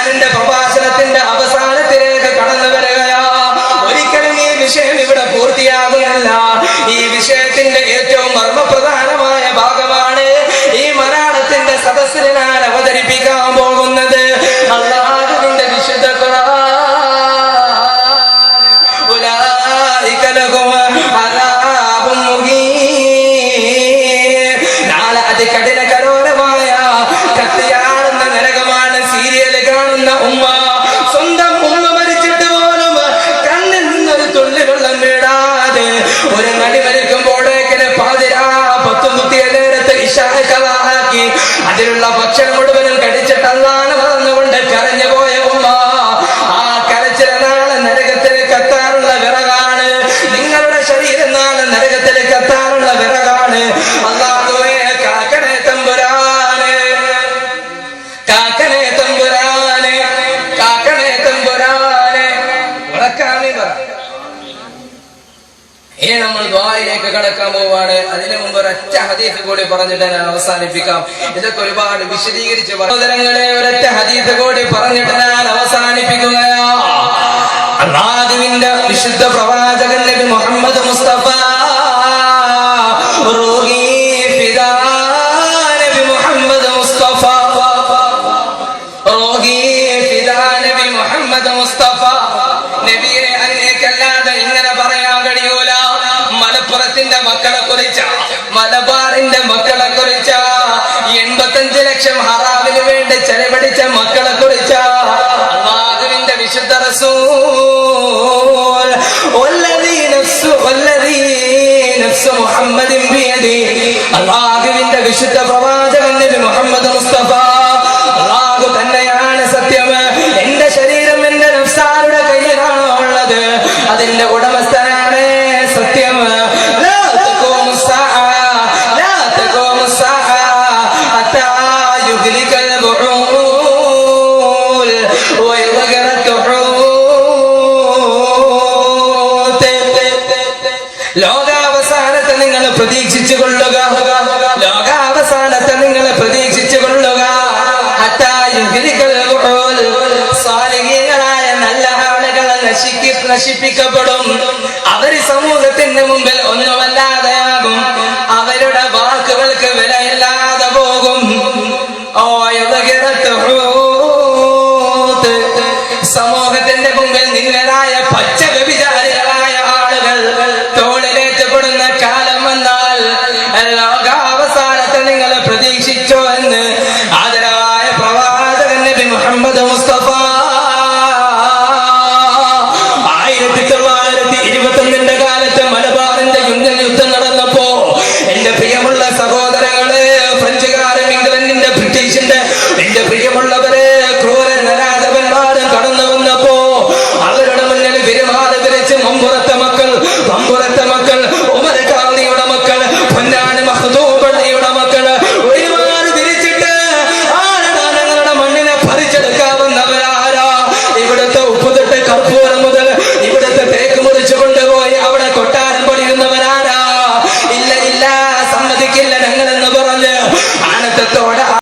എന്റെ പ്രഭാഷണത്തിന്റെ അവസാനത്തിലേക്ക് കടന്നു വരികയാ. ഒരിക്കലും ഈ വിഷയം ഇവിടെ പൂർത്തിയാകുന്നില്ല. ഈ വിഷയത്തിന്റെ ഏറ്റവും മർമ്മപ്രധാനമായ ഭാഗമാണ് ഈ മലയാളത്തിന്റെ സദസ്സിൽ ഞാൻ അവതരിപ്പിക്കാൻ പോകുന്നത്. അല്ലാഹുവിന്റെ വിശുദ്ധ ഖുർആൻ. ഉലൈക ലഹും അദാബുൻ മുഹീൻ. നാളെ അതികഠിന കഠോരമായ കത്തിയാടുന്ന നരകമാണ്. സീരിയല് കാണുന്ന ഉമ്മ, സ്വന്തം ഉമ്മ മരിച്ചിട്ട് പോലും കണ്ണിൽ നിന്നൊരു തുള്ളി വെള്ളം വീടാതെ ഒരു നടി മരിക്കുമ്പോഴേക്കിന് പാതിരാ 10 നേരത്തെ ഇശാഅക്കി അതിലുള്ള ഭക്ഷണം മുഴുവനും കടിച്ചിട്ടല്ലാന്ന് പറഞ്ഞുകൊണ്ട് കരഞ്ഞു പോയ ഉമ്മ, ആ കരച്ചിൽ നാളെ നരകത്തിൽ കത്താനുള്ള വിറകാണ്. നിങ്ങളുടെ ശരീരം നാളെ നരകത്തിൽ കത്താനുള്ള വിറകാണ്. അല്ലാഹുവേ കാക്കണേ തമ്പുരാനെ, കാക്കണേ തമ്പുരാനെ, കാക്കണേ തമ്പുരാനെ. ഉറക്കാമി പറ. ഇനി നമ്മൾ ദുആയിലേക്ക് കടക്കാൻ പോവാണ്. അതിനു മുമ്പ് ഒരൊറ്റ ഹദീസ് കൂടി പറഞ്ഞിട്ട് ഞാൻ അവസാനിപ്പിക്കാം. ഇതൊക്കെ ഒരുപാട് വിശദീകരിച്ച് സഹോദരങ്ങളെ, ഒരൊറ്റ ഹദീസ് കൂടി പറഞ്ഞിട്ട് ഞാൻ അവസാനിപ്പിക്കുകയാ. അല്ലാഹുവിന്റെ വിശുദ്ധ പ്രവാചകൻ നബി മുഹമ്മദ് മുസ്തഫ റൂഹി ഫിദാ നബി മുഹമ്മദ് മുസ്തഫ റൂഹി ഫിദാ നബി മുഹമ്മദ് മുസ്തഫ. നബിയെ അങ്ങേക്കല്ലാതെ ഇങ്ങനെ പറയാൻ കഴിയൂല. മലപ്പുറത്തിന്റെ മക്കളെ കുറിച്ച, മലബാറിന്റെ മക്കളെ കുറിച്ച, 85 ലക്ഷം ഹറാമിന് വേണ്ടി ചെലവഴിച്ച മക്കളെ കുറിച്ച അല്ലാഹുവിന്റെ വിശുദ്ധ റസൂൽ നഫ്സു മുഹമ്മദിൻ ബിയദി. അല്ലാഹുവിന്റെ വിശുദ്ധ പ്രവാചകൻ നബി മുഹമ്മദ് മുസ്തഫ. അല്ലാഹു തന്നെയാണ് സത്യം. എന്റെ ശരീരം എന്റെ നഫ്സാരുടെ കയ്യിലാണോ ഉള്ളത്, അതിന്റെ ഉടമസ്ഥനാണ് സത്യം. ലോകാവസാനത്തെ നിങ്ങൾ പ്രതീക്ഷിച്ചു കൊള്ളുക, ലോകാവസാനത്തെ നിങ്ങൾ പ്രതീക്ഷിച്ചു കൊള്ളുക. സാലിഹീങ്ങളായ നല്ല ആളുകൾ നശിപ്പിക്കപ്പെടും. അവർ സമൂഹത്തിന്റെ മുമ്പിൽ ഒന്നുമല്ലാതെയാകും.